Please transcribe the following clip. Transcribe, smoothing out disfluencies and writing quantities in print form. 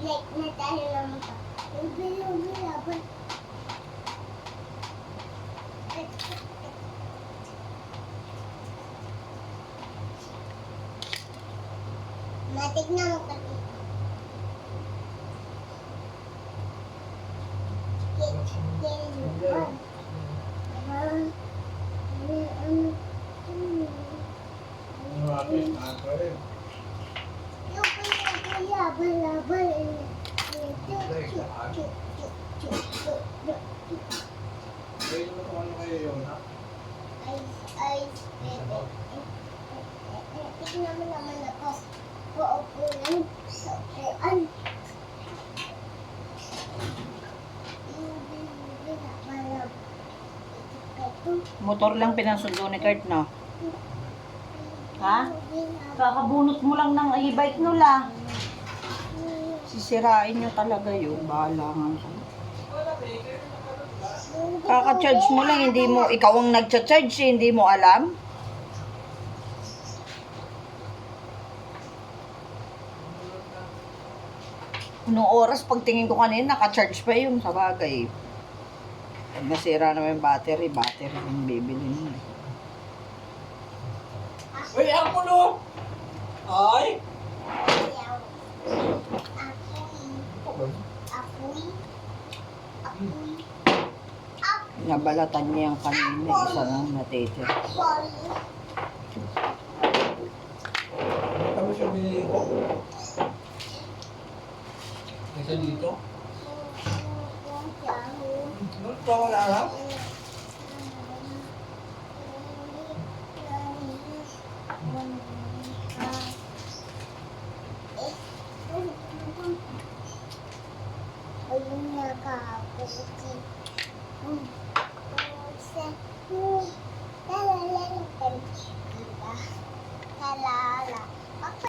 like na tayo naman ka. Ubi, laban. Matignan mo ka dito. Tignan mo naman ako. Paupo lang sa upuan. Motor lang pinasundo ni Kurt, no? Ha? Kakabunot mo lang ng e-bike nula. Sisirain nyo talaga yun. Bahala nga kayo. Kaka-charge mo lang, hindi mo, ikaw ang nagcha-charge, hindi mo alam. Noong oras, pagtingin ko kanina, naka-charge pa yun sa bagay. Pag nasira naman yung battery yung bibili mo. Uy, ang pulo! Ay! Nabalatan niya yung kanina, isa lang natitira. Tapos yung binili ko. Isa dito. Ano pa wala lang? Ayun na ka,